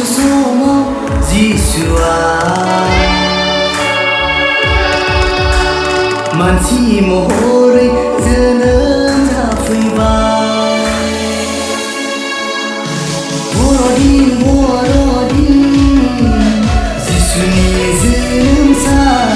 गुसु समाव जिसुआ मानसि महरै जोनोम जाफैबाय। बर'दिन जिसुनि जोनोम सान।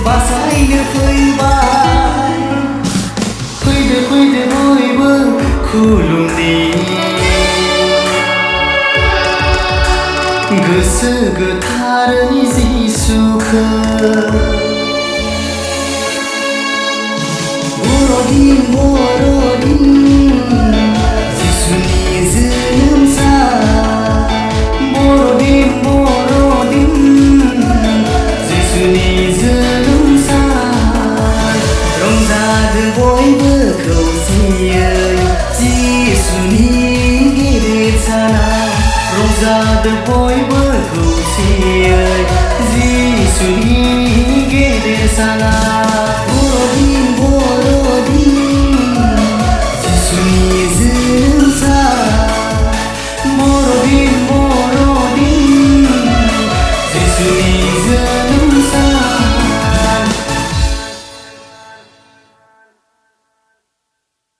बासायनो फैबाय। फैदो बयबो खुलुमनि गोसो गोथारै जिसुखौ। बर'दिन जिसुनि जोनोम सान। बर'दिन जिसुनि जोनोम सान। रंजादो बयबो खौसेयै जिसुनि गिदिर सानाव। रंजादो बयबो खौसेयै जिसुनि गिदिर सानाव।